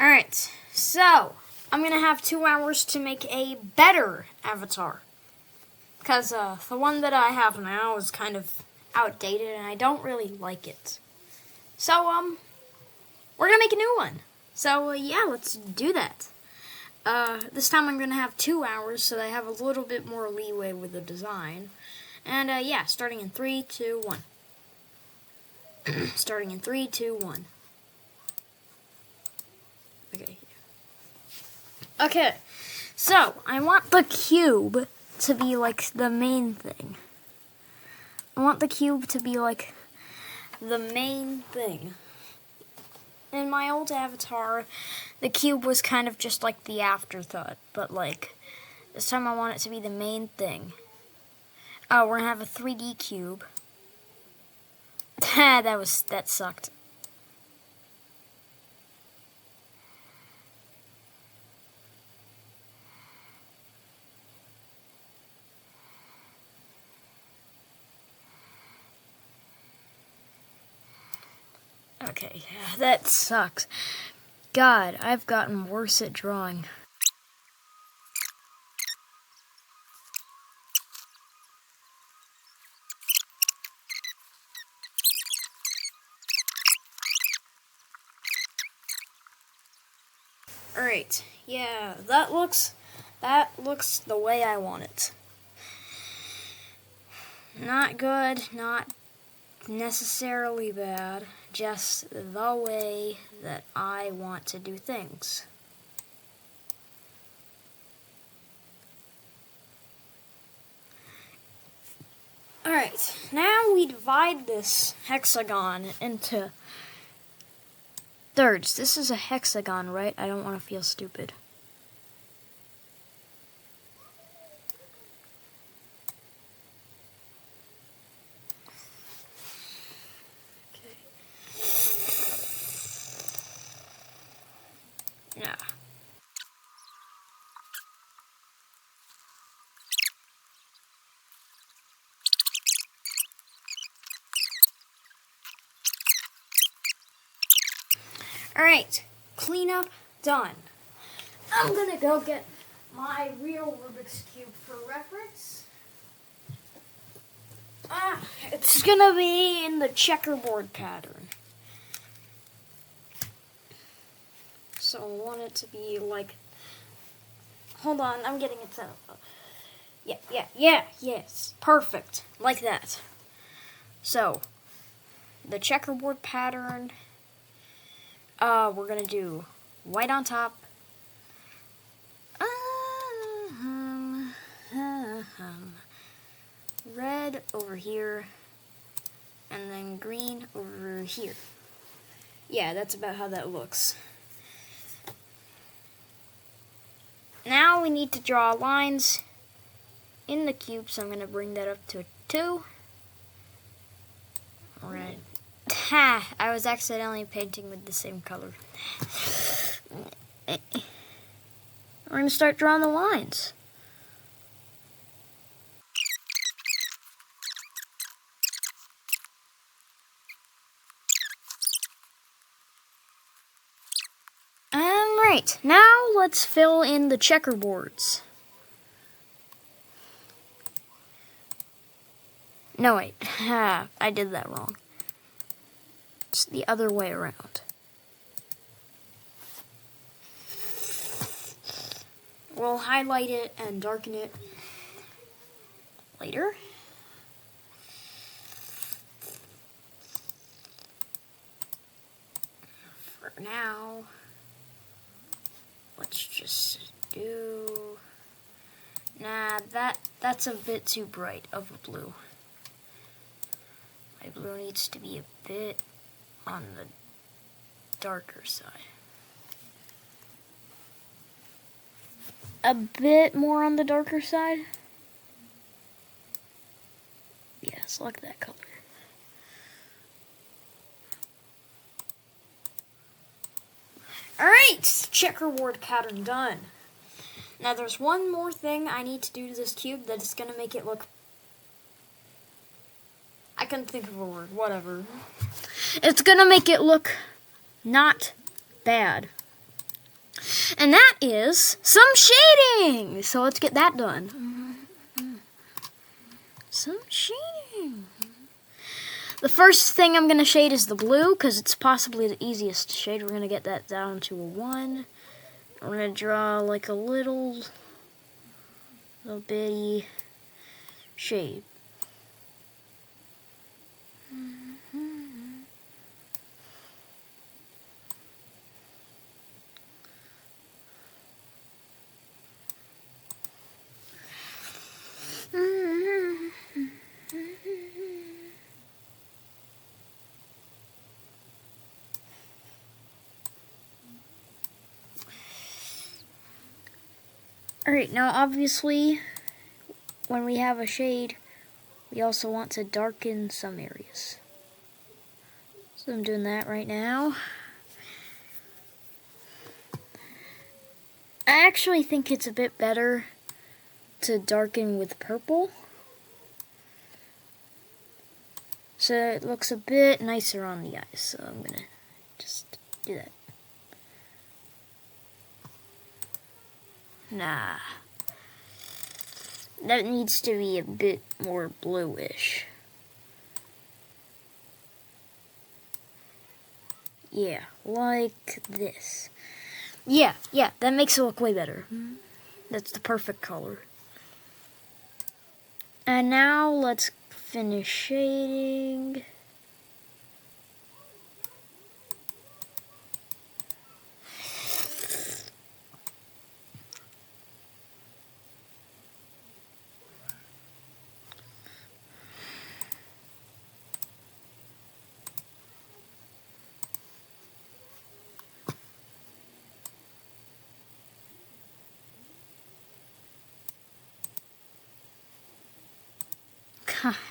Alright, so I'm going to have 2 hours to make a better avatar. Because the one that I have now is kind of outdated and I don't really like it. So, we're going to make a new one. So, yeah, let's do that. This time I'm going to have 2 hours so that I have a little bit more leeway with the design. And, yeah, starting in 3, 2, 1. Starting in 3, 2, 1. Okay. Okay, so I want the cube to be like the main thing. I want the cube to be like the main thing. In my old avatar, the cube was kind of just like the afterthought, but like this time I want it to be the main thing. Oh, we're gonna have a 3D cube. that sucked. Okay, that sucks. God, I've gotten worse at drawing. Alright, yeah, that looks the way I want it. Not good, not necessarily bad, just the way that I want to do things. Alright, now we divide this hexagon into thirds. This is a hexagon, right? I don't want to feel stupid. Yeah. Alright, cleanup done. I'm gonna go get my real Rubik's Cube for reference. It's gonna be in the checkerboard pattern. So I want it to be like, hold on, I'm getting it set up. Yes, perfect, like that. So, the checkerboard pattern, we're gonna do white on top, red over here, and then green over here. Yeah, that's about how that looks. Now we need to draw lines in the cube, so I'm going to bring that up to a 2. Alright. Ha! I was accidentally painting with the same color. We're going to start drawing the lines. Alright, now let's fill in the checkerboards. No, wait. I did that wrong. It's the other way around. We'll highlight it and darken it later. For now, let's just do... Nah, that's a bit too bright of a blue. My blue needs to be a bit on the darker side. A bit more on the darker side? Yeah, select that color. Alright, checkerboard pattern done. Now there's one more thing I need to do to this cube that is going to make it look... I couldn't think of a word, whatever. It's going to make it look not bad. And that is some shading. So let's get that done. Some shading. The first thing I'm going to shade is the blue, because it's possibly the easiest to shade. We're going to get that down to a 1. We're going to draw like a little bitty shade. Alright, now obviously, when we have a shade, we also want to darken some areas. So I'm doing that right now. I actually think it's a bit better to darken with purple, so it looks a bit nicer on the eyes. So I'm gonna just do that. Nah, that needs to be a bit more bluish. Yeah, like this. Yeah, that makes it look way better. That's the perfect color. And now let's finish shading.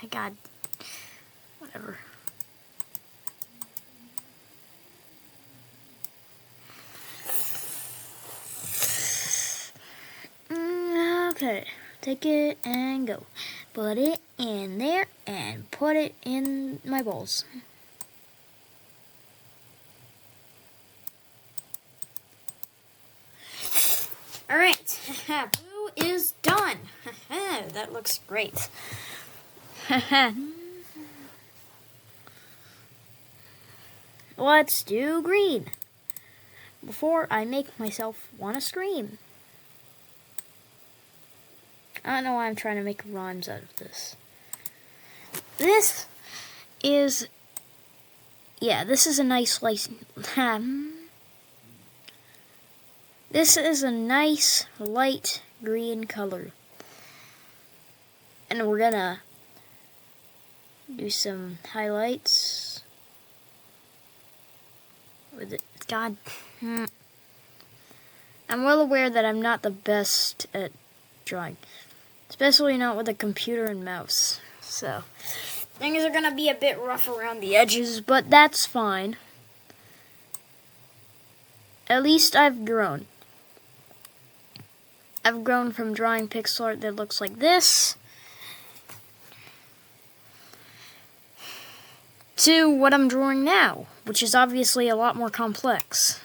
God, whatever. Okay, take it and go. Put it in there and put it in my bowls. Alright, blue is done. That looks great. Let's do green before I make myself want to scream. I don't know why I'm trying to make rhymes out of this. This is a nice this is a nice light green color. And we're gonna do some highlights with it. God, I'm well aware that I'm not the best at drawing, especially not with a computer and mouse. So things are gonna be a bit rough around the edges, but that's fine. At least I've grown. I've grown from drawing pixel art that looks like this to what I'm drawing now, which is obviously a lot more complex.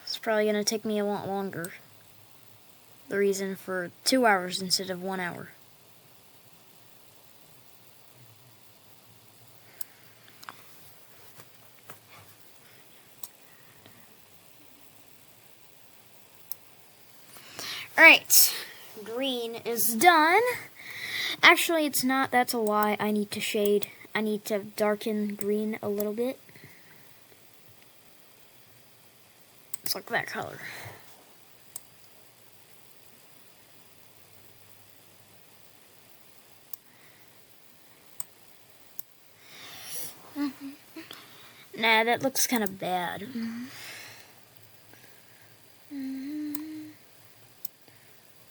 It's probably going to take me a lot longer. The reason for 2 hours instead of 1 hour. Alright, green is done. Actually, it's not. That's a lie. I need to shade. I need to darken green a little bit. It's like that color. Nah, that looks kind of bad.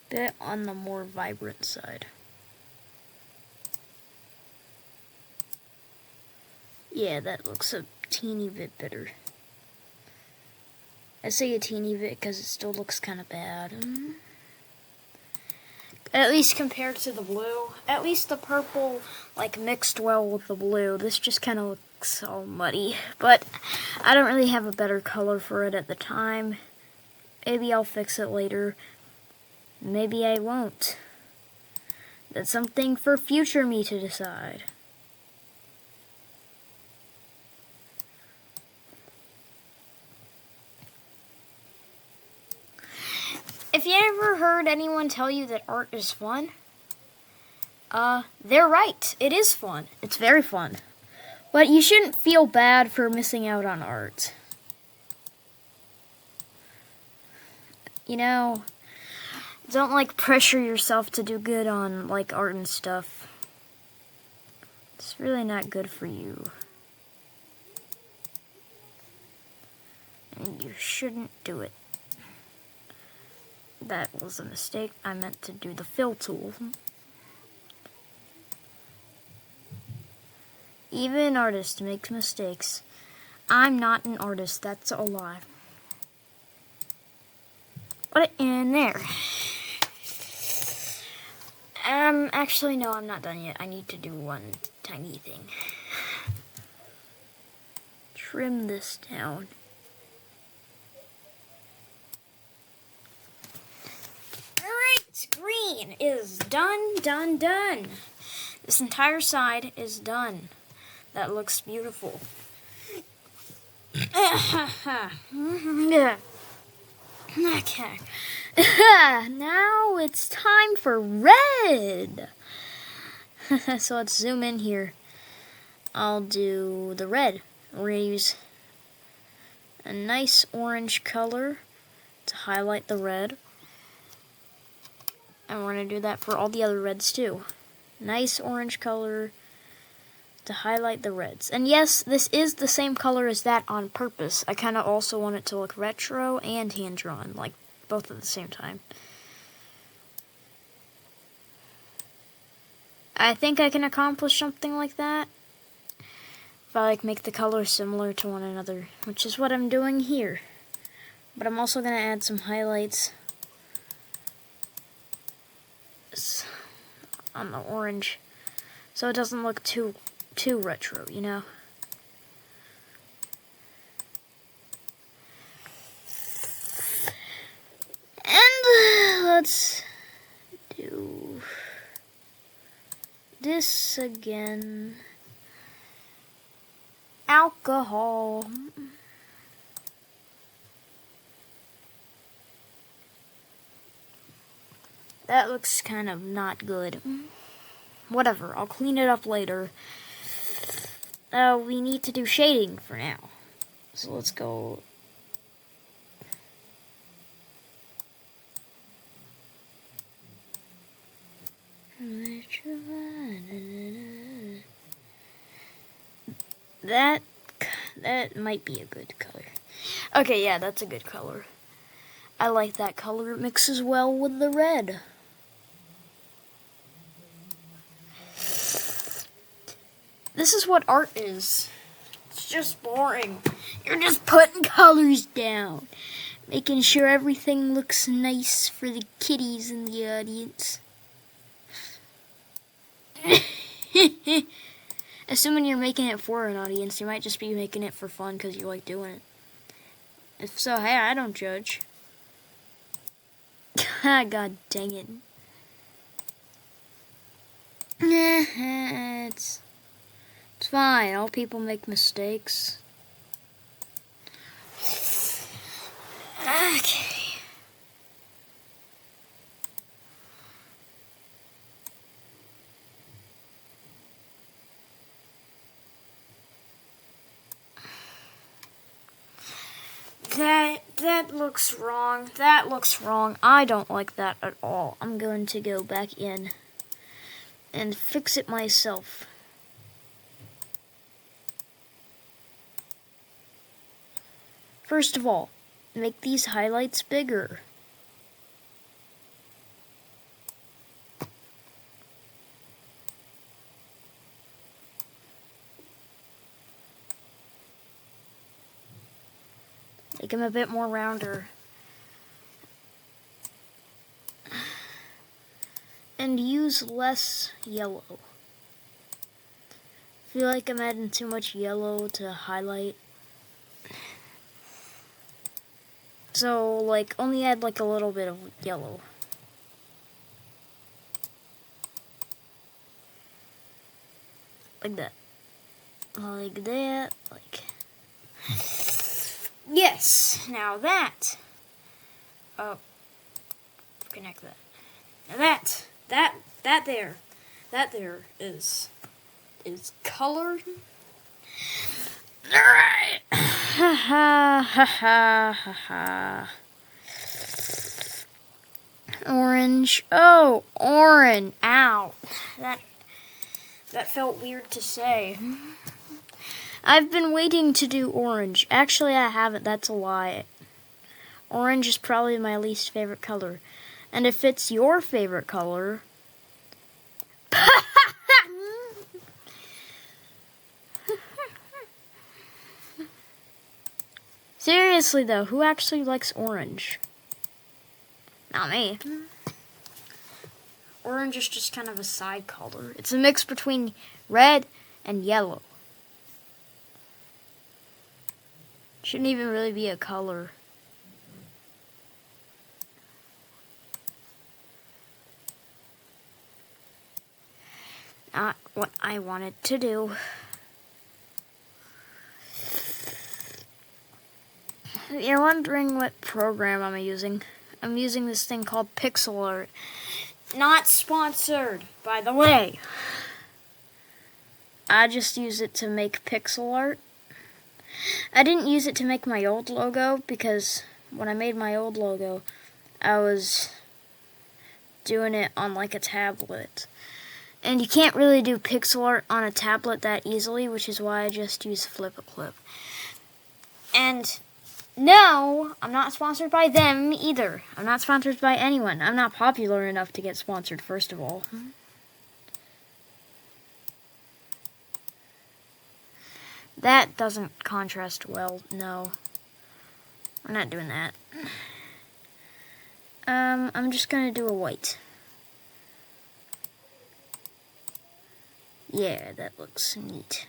Bit on the more vibrant side. Yeah, that looks a teeny bit better. I say a teeny bit because it still looks kind of bad. At least compared to the blue. At least the purple, like, mixed well with the blue. This just kind of looks all muddy. But I don't really have a better color for it at the time. Maybe I'll fix it later. Maybe I won't. That's something for future me to decide. If you ever heard anyone tell you that art is fun, they're right. It is fun. It's very fun. But you shouldn't feel bad for missing out on art. You know, don't like pressure yourself to do good on like art and stuff. It's really not good for you. And you shouldn't do it. That was a mistake. I meant to do the fill tool. Even an artist makes mistakes. I'm not an artist, that's a lie. Put it in there. Actually, no, I'm not done yet. I need to do one tiny thing. Trim this down. Alright, green is done. This entire side is done. That looks beautiful. Okay. Now it's time for red. So let's zoom in here. I'll do the red. We're going to use a nice orange color to highlight the red. And we're going to do that for all the other reds too. Nice orange color to highlight the reds. And yes, this is the same color as that on purpose. I kind of also want it to look retro and hand-drawn, like both at the same time. I think I can accomplish something like that if I like make the colors similar to one another, which is what I'm doing here. But I'm also going to add some highlights on the orange so it doesn't look too retro, you know? And let's do this again. Alcohol. That looks kind of not good. Whatever, I'll clean it up later. We need to do shading for now. So let's go. That might be a good color. Okay, yeah, that's a good color. I like that color. It mixes well with the red. This is what art is. It's just boring. You're just putting colors down, making sure everything looks nice for the kiddies in the audience. Assuming you're making it for an audience, you might just be making it for fun because you like doing it. If so, hey, I don't judge. God dang it. It's fine. All people make mistakes. Okay. That looks wrong. That looks wrong. I don't like that at all. I'm going to go back in and fix it myself. First of all, make these highlights bigger. Make them a bit more rounder. And use less yellow. I feel like I'm adding too much yellow to highlight. So, like, only add, like, a little bit of yellow. Like that. Like that. Like. Yes. Now that. Oh. Connect that. Now that there is color. Alright. Ha ha ha ha ha ha. Orange. Oh, orange. Ow. That felt weird to say. I've been waiting to do orange. Actually, I haven't. That's a lie. Orange is probably my least favorite color. And if it's your favorite color... Seriously, though, who actually likes orange? Not me. Orange is just kind of a side color. It's a mix between red and yellow. Shouldn't even really be a color. Not what I wanted to do. You're wondering what program I'm using. I'm using this thing called Pixel Art. Not sponsored, by the way. I just use it to make pixel art. I didn't use it to make my old logo because when I made my old logo, I was doing it on like a tablet. And you can't really do pixel art on a tablet that easily, which is why I just use Flip-a-Clip. And no, I'm not sponsored by them either. I'm not sponsored by anyone. I'm not popular enough to get sponsored, first of all. That doesn't contrast well, no. We're not doing that. I'm just gonna do a white. Yeah, that looks neat.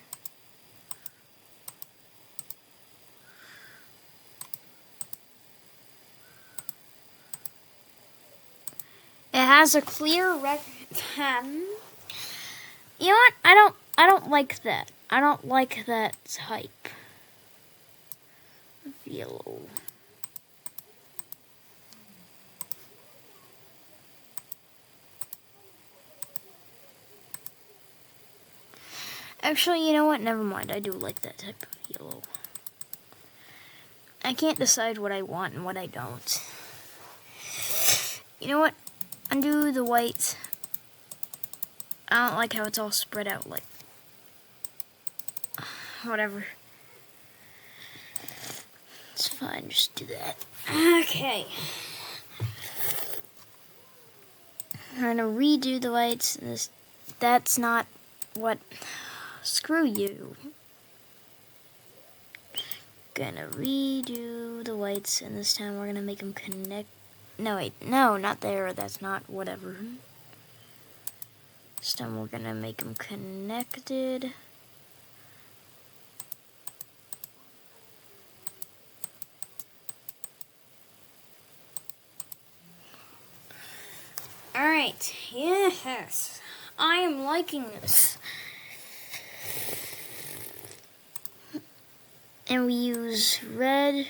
It has a clear You know what? I don't like that. I don't like that type of yellow. Actually, you know what? Never mind. I do like that type of yellow. I can't decide what I want and what I don't. You know what? Undo the white. I don't like how it's all spread out like... Whatever. It's fine, just do that. Okay. I'm gonna redo the whites. That's not what... Screw you. Gonna redo the whites, and this time we're gonna make them connect. No, wait, no, not there. That's not whatever. This time we're gonna make them connected. Alright, yes, I am liking this. And we use red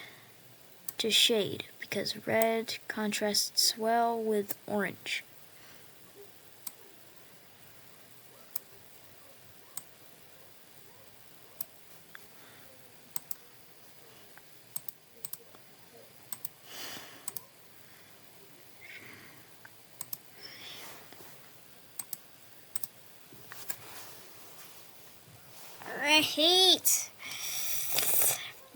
to shade, because red contrasts well with orange. Alright.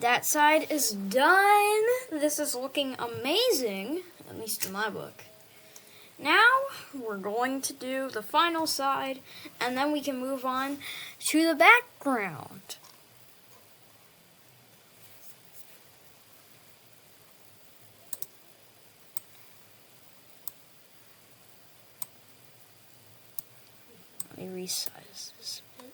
That side is done. This is looking amazing, at least in my book. Now, we're going to do the final side, and then we can move on to the background. Let me resize this a bit.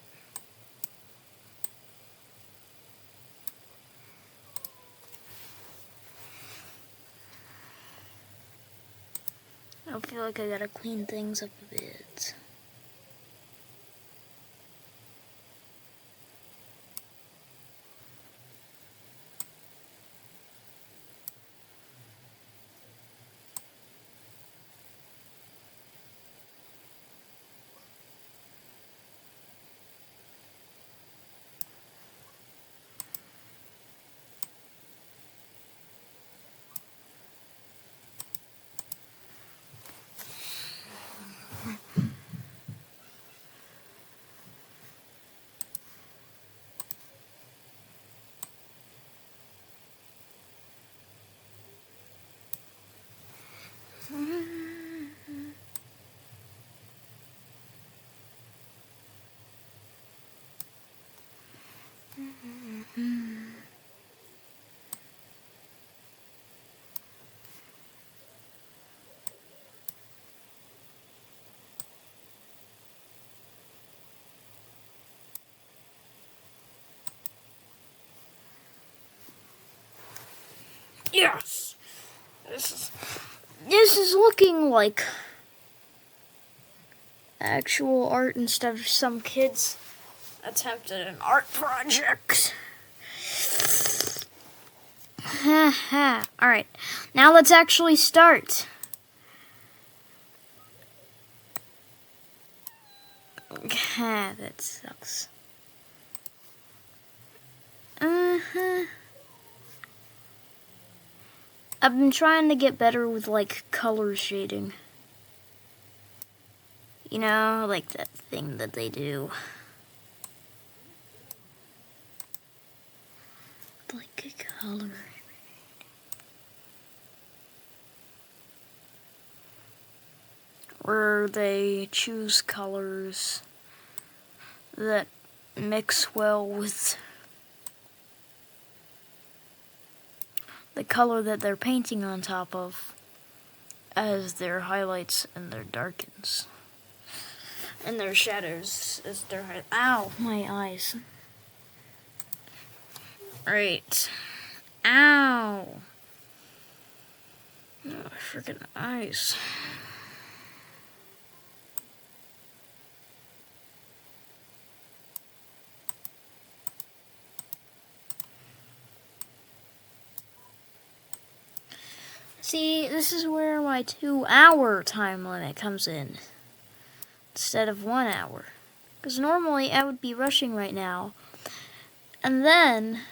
I feel like I gotta clean things up a bit. Yes! This is looking like actual art instead of some kids attempted an art project. Alright, now let's actually start. That sucks. I've been trying to get better with, like, color shading. You know, like that thing that they do. Like a color. Where they choose colors that mix well with the color that they're painting on top of as their highlights and their darkens. And their shadows as their highlights. Ow, my eyes. Right. Ow. Oh, freaking eyes. See, this is where my 2-hour time limit comes in, instead of 1 hour. Because normally I would be rushing right now, and then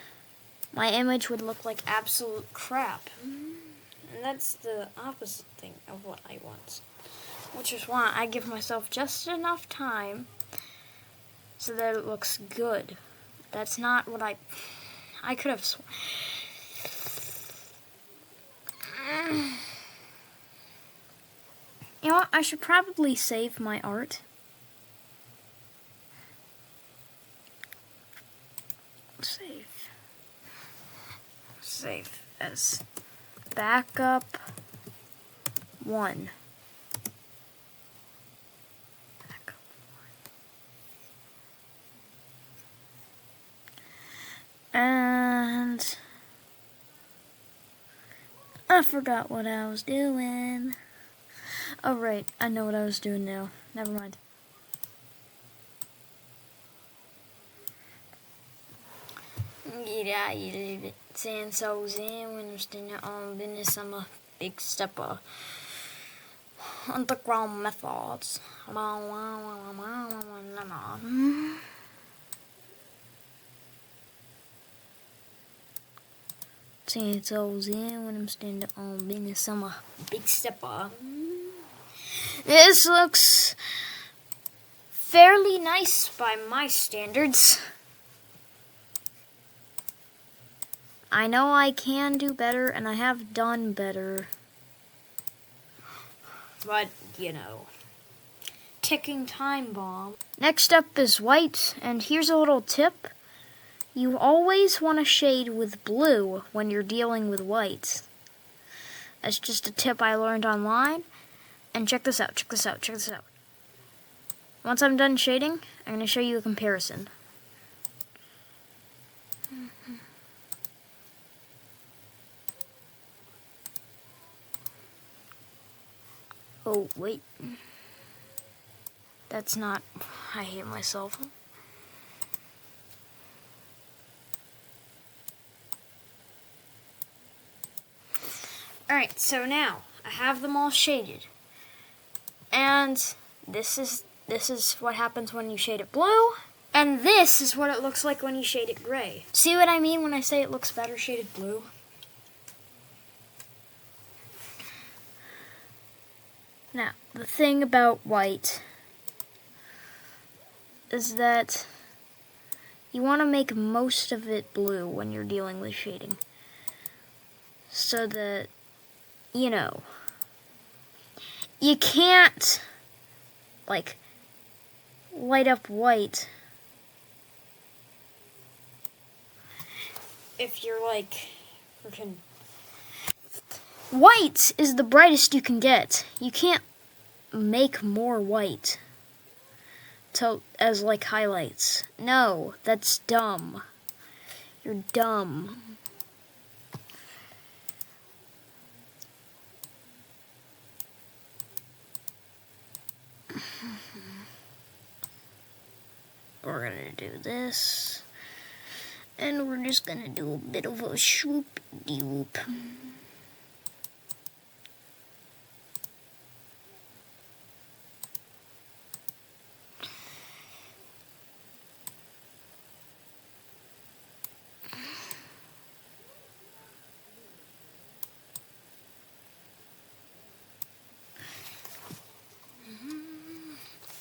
my image would look like absolute crap. And that's the opposite thing of what I want. Which is why I give myself just enough time so that it looks good. That's not what I could have sworn. You know what? I should probably save my art. Save as backup 1. Backup 1. And I forgot what I was doing. Oh, right. I know what I was doing now. Never mind. Yeah, you did it. Saying so, Zan, when you're standing on business, I'm a big stepper. Underground methods. Saying so, Zan, when I'm standing on business, I'm a big stepper. This looks fairly nice by my standards. I know I can do better, and I have done better. But, you know, ticking time bomb. Next up is white, and here's a little tip. You always want to shade with blue when you're dealing with white. That's just a tip I learned online. And check this out. Once I'm done shading, I'm going to show you a comparison. Oh, wait. That's not... I hate myself. Alright, so now I have them all shaded. And this is what happens when you shade it blue. And this is what it looks like when you shade it gray. See what I mean when I say it looks better shaded blue? Now, the thing about white is that you want to make most of it blue when you're dealing with shading. So that, you know, you can't, like, light up white if you're, like, freaking... White is the brightest you can get. You can't make more white as, like, highlights. No, that's dumb. You're dumb. We're gonna do this, and we're just gonna do a bit of a swoop-de-whoop.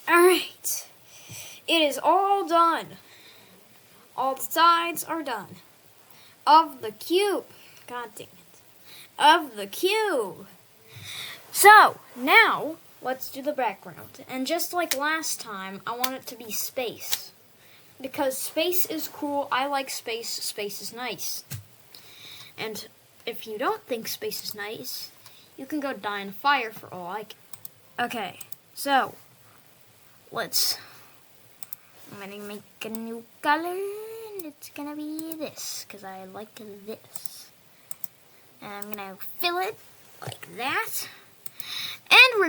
Alright, it is all done. All the sides are done. Of the cube. God dang it. Of the cube. So, now, let's do the background. And just like last time, I want it to be space. Because space is cool. I like space. Space is nice. And if you don't think space is nice, you can go die in a fire for all I care. Okay, so, I'm gonna make a new color, and it's gonna be this, because I like this. And I'm gonna fill it like that. And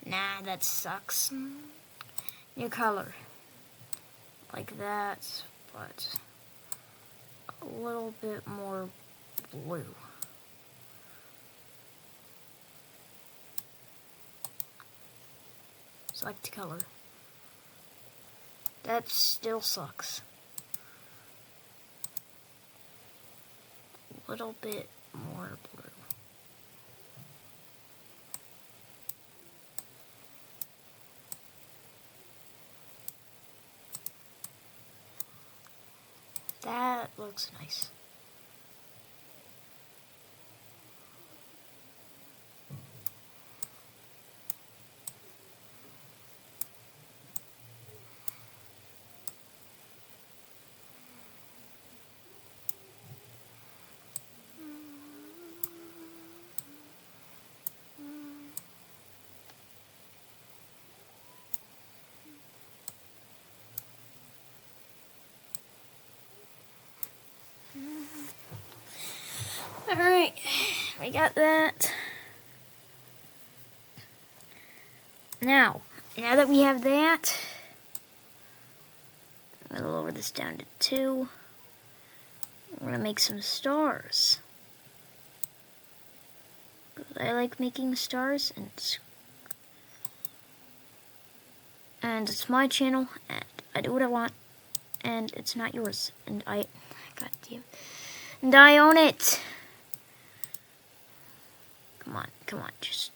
nah, that sucks. New color. Like that, but a little bit more blue. Select color. That still sucks. A little bit more blue. That looks nice. Alright, we got that. Now that we have that, I'm going to lower this down to 2. We're going to make some stars. I like making stars, and it's my channel, and I do what I want, and it's not yours, and God damn, and I own it. Come on, just...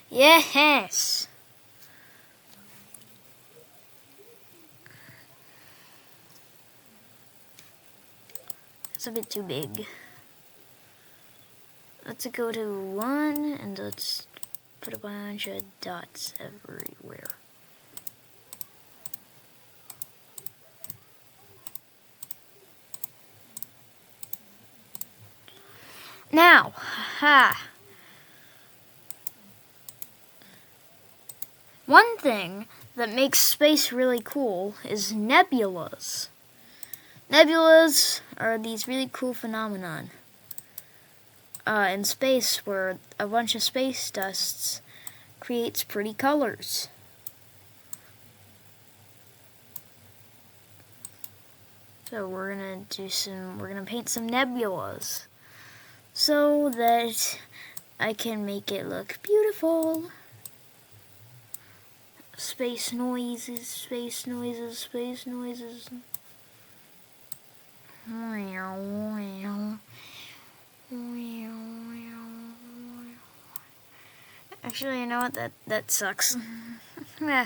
Yes! It's a bit too big. Let's go to 1, and let's put a bunch of dots everywhere. Now, One thing that makes space really cool is nebulas. Nebulas are these really cool phenomenon in space where a bunch of space dusts creates pretty colors. So we're gonna paint some nebulas so that I can make it look beautiful. Space noises, space noises, space noises. Actually, you know what? That sucks. We're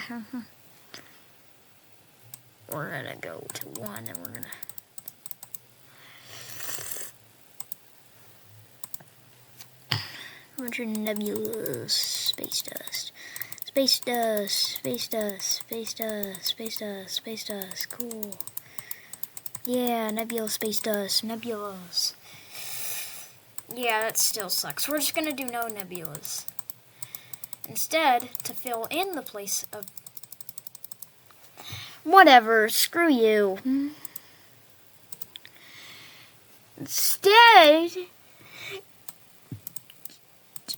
gonna go to 1 and we're gonna bunch of nebulous space dust. Space dust, space dust, space dust, space dust, space dust, cool. Yeah, nebula space dust, nebulas. Yeah, that still sucks. We're just gonna do no nebulas. Instead, to fill in the place of... Whatever, screw you. Instead,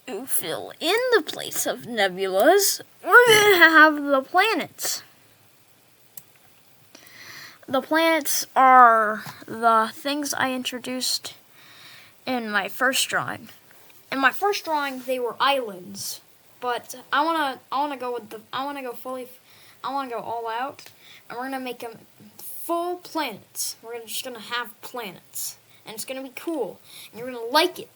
to fill in the place of nebulas, we're gonna have the planets. The planets are the things I introduced in my first drawing. In my first drawing, they were islands, but I wanna go all out, and we're gonna make them full planets. We're just gonna have planets, and it's gonna be cool, and you're gonna like it.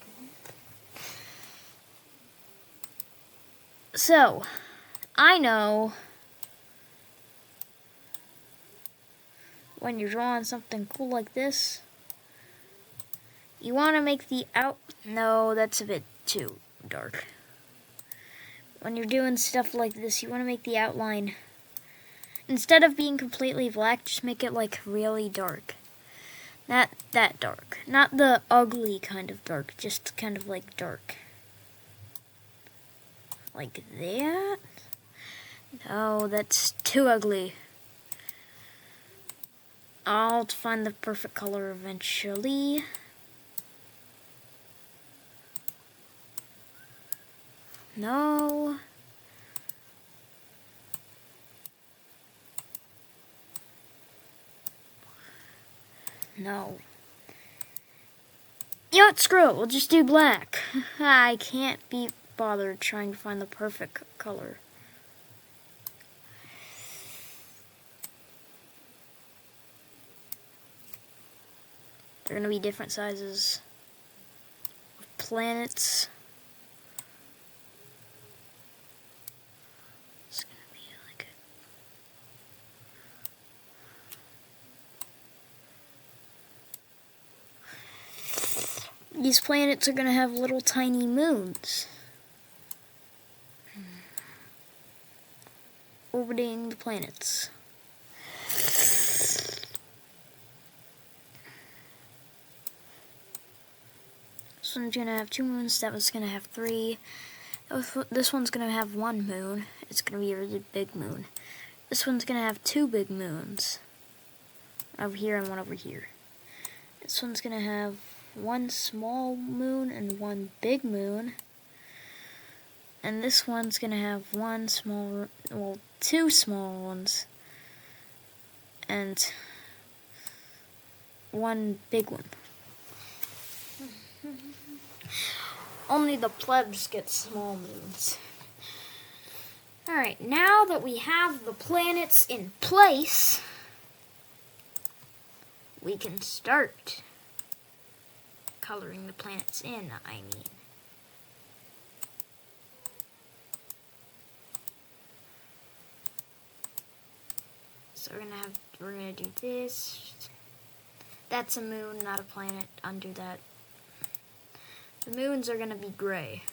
So, I know when you're drawing something cool like this, you want to make the no, that's a bit too dark. When you're doing stuff like this, you want to make the outline, instead of being completely black, just make it like really dark. Not that dark. Not the ugly kind of dark, just kind of like dark. Like that? No, that's too ugly. I'll find the perfect color eventually. No. No. You know what? Screw it. We'll just do black. I can't be bothered trying to find the perfect color. They're going to be different sizes of planets. It's going to be like these planets are going to have little tiny moons orbiting the planets. This one's going to have 2 moons, that one's going to have 3. This one's going to have 1 moon. It's going to be a really big moon. This one's going to have 2 big moons. Over here and 1 over here. This one's going to have 1 small moon and 1 big moon. And this one's going to have 1 small, well, 2 small ones. And 1 big one. Only the plebs get small moons. Alright, now that we have the planets in place, we can start coloring the planets in, I mean. So we're gonna do this. That's a moon, not a planet. Undo that. The moons are gonna be gray.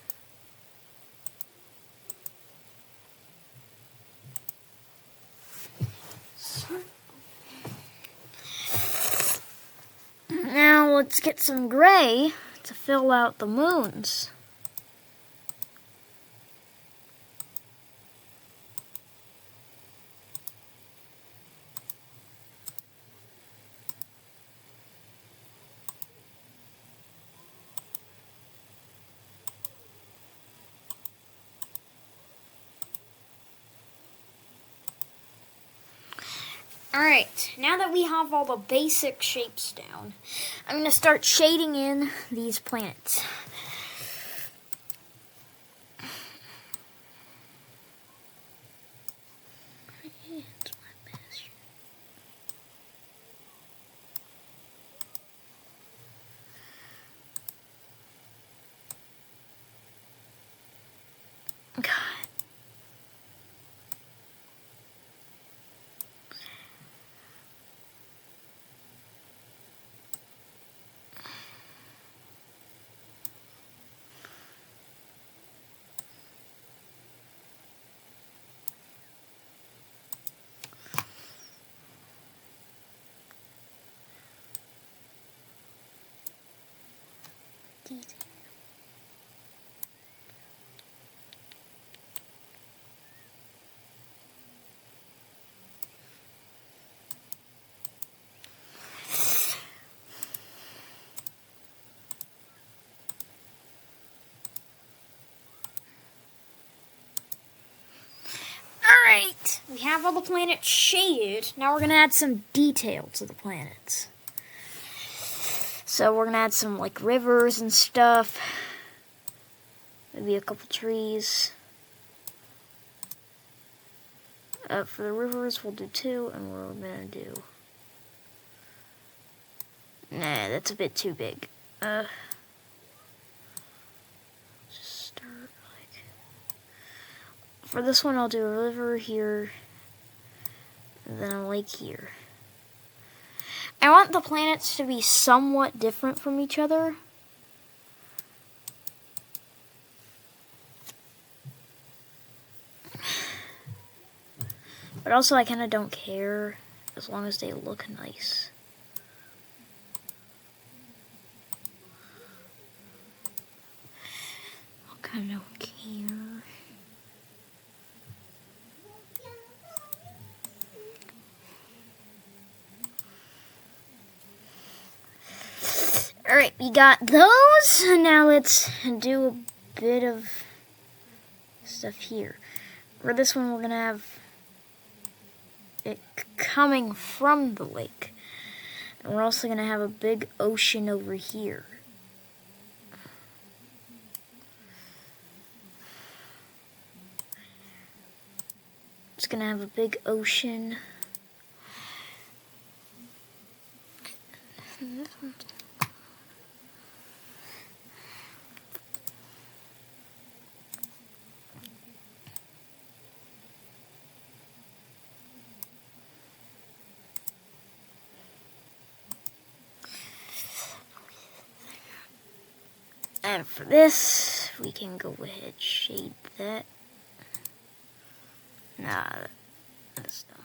Now let's get some gray to fill out the moons. Alright, now that we have all the basic shapes down, I'm going to start shading in these planets. God. Alright, we have all the planets shaded. Now we're going to add some detail to the planets. So we're going to add some like rivers and stuff. Maybe a couple trees. For the rivers, we'll do 2, and we're going to do... Nah, that's a bit too big. Just start like... For this one, I'll do a river here, and then a lake here. I want the planets to be somewhat different from each other. But also, I kind of don't care as long as they look nice. I kind of don't care. Alright, we got those. Now let's do a bit of stuff here. For this one, we're going to have it coming from the lake. And we're also going to have a big ocean over here. It's going to have a big ocean. And for this, we can go ahead and shade that. Nah, that's dumb.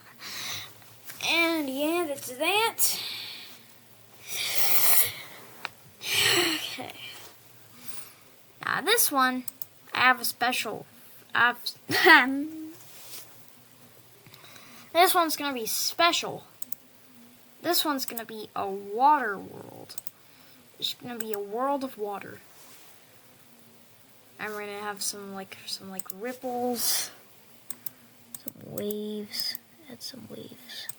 And yeah, that's that. Okay. Now this one, I have a special. This one's gonna be special. This one's gonna be a water world. It's gonna be a world of water. And we're gonna have some ripples, some waves, add some waves.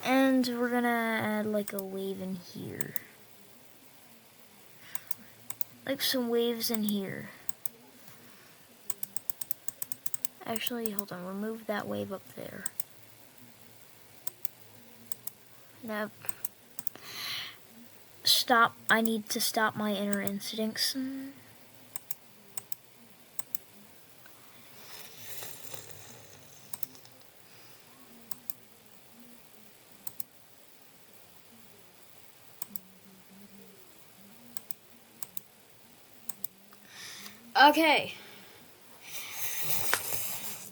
And we're gonna add like a wave in here. Like some waves in here. Actually, hold on, remove that wave up there. Nope. Stop. I need to stop my inner instincts. Okay.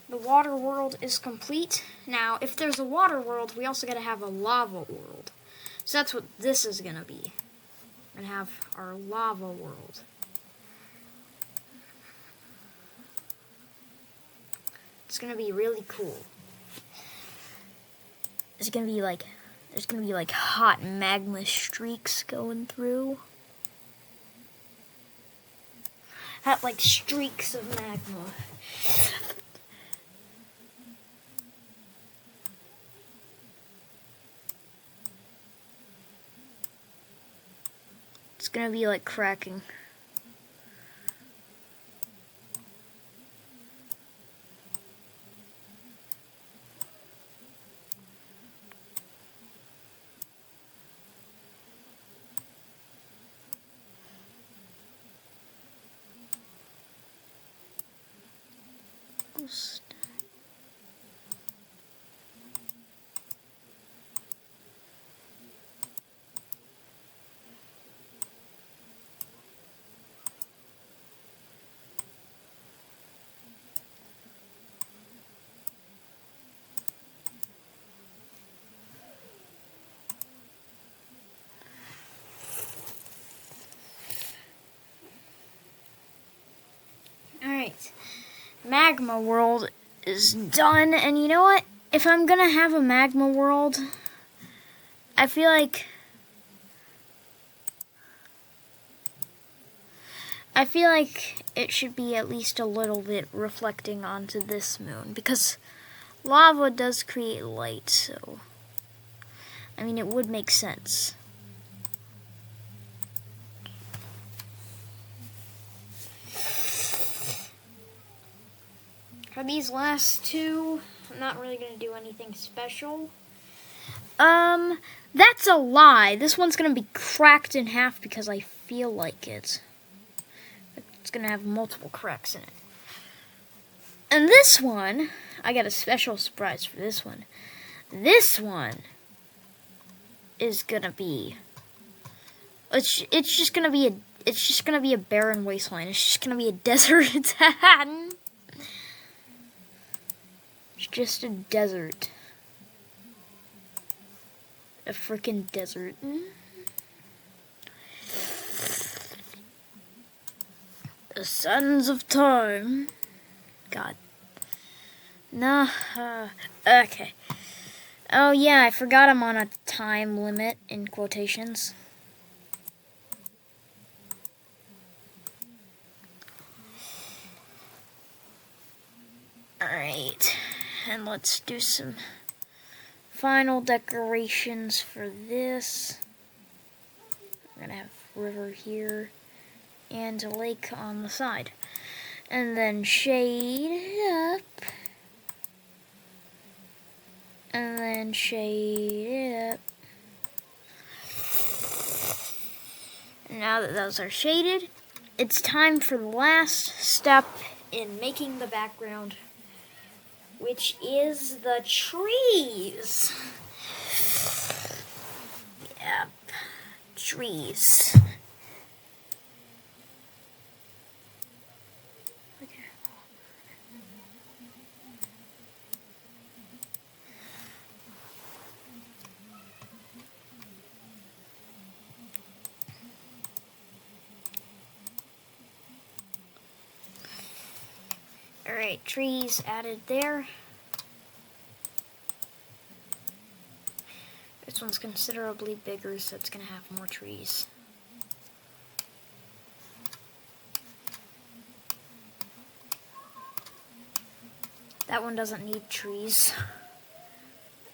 The water world is complete. Now, if there's a water world, we also gotta have a lava world. So that's what this is gonna be. We're gonna have our lava world. It's gonna be really cool. There's gonna be like hot magma streaks going through. had like streaks of magma. It's gonna be like cracking. Alright, Magma World is done, and you know what? If I'm gonna have a Magma World, I feel like it should be at least a little bit reflecting onto this moon, because lava does create light, so I mean it would make sense. For these last two, I'm not really going to do anything special. That's a lie. This one's going to be cracked in half because I feel like it. It's going to have multiple cracks in it. And this one, I got a special surprise for this one. This one is going to be, it's just going to be a barren wasteland. It's just going to be a desert. It's just a desert. A freaking desert. The Sons of Time. God. Nah. Okay. Oh yeah, I forgot I'm on a time limit in quotations. Alright. And let's do some final decorations for this. We're gonna have river here and a lake on the side. And then shade it up. And then shade it up. Now that those are shaded, it's time for the last step in making the background, which is the trees. Yep, trees. Okay. Alright, trees added there. This one's considerably bigger, so it's gonna have more trees. That one doesn't need trees.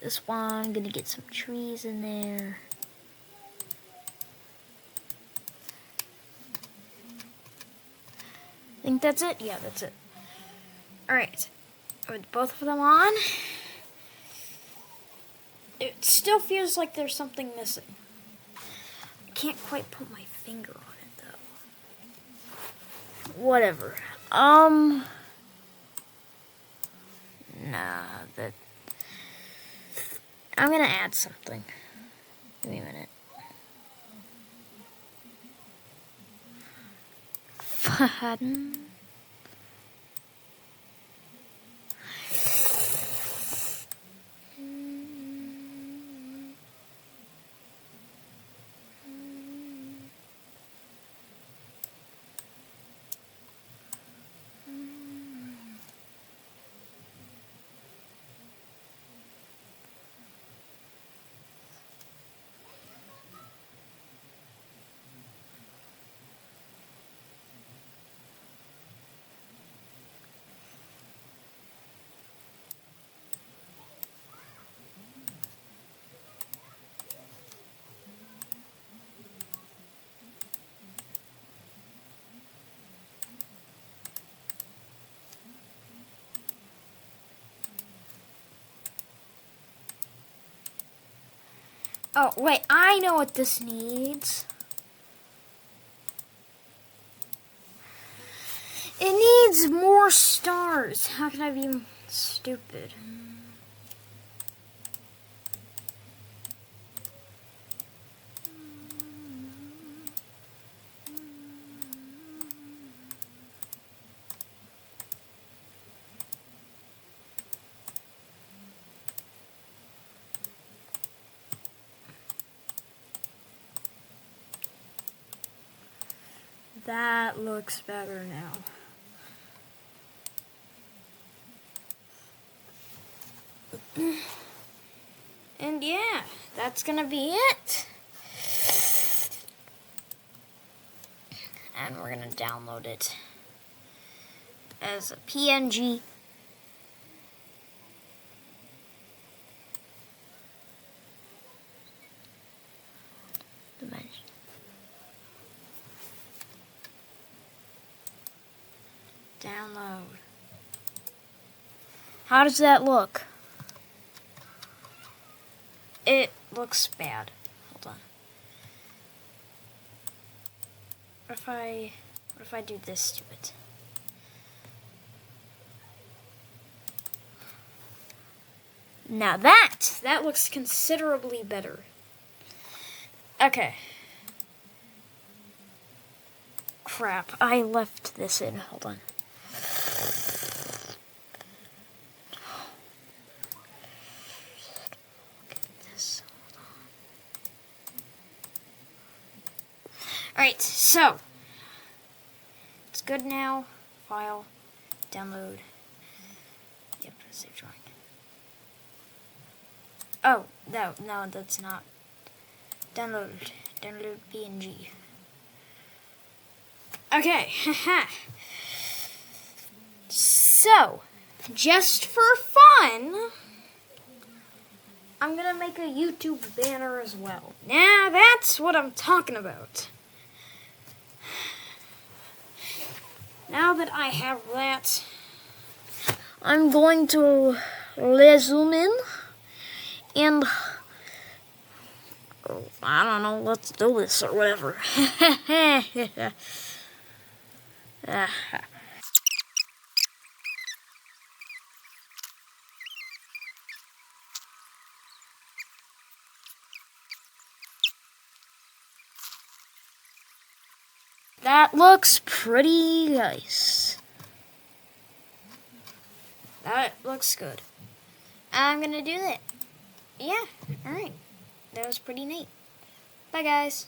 This one, I'm gonna get some trees in there. I think that's it? Yeah, that's it. Alright, with both of them on, it still feels like there's something missing. I can't quite put my finger on it, though. Whatever. Nah, that... I'm gonna add something. Give me a minute. Fun. Oh, wait, I know what this needs. It needs more stars. How can I be stupid? That looks better now. And yeah, that's gonna be it. And we're gonna download it as a PNG. Download. How does that look? It looks bad. Hold on. What if I do this to it? Now that looks considerably better. Okay. Crap, I left this in. Hold on. Alright, so it's good now. File, download. Yep, save drawing. Oh, no, that's not. Download PNG. Okay, haha. So, just for fun, I'm gonna make a YouTube banner as well. Now, that's what I'm talking about. Now that I have that, I'm going to zoom in and I don't know, let's do this or whatever. That looks pretty nice. That looks good. I'm gonna do that. Yeah, alright. That was pretty neat. Bye, guys.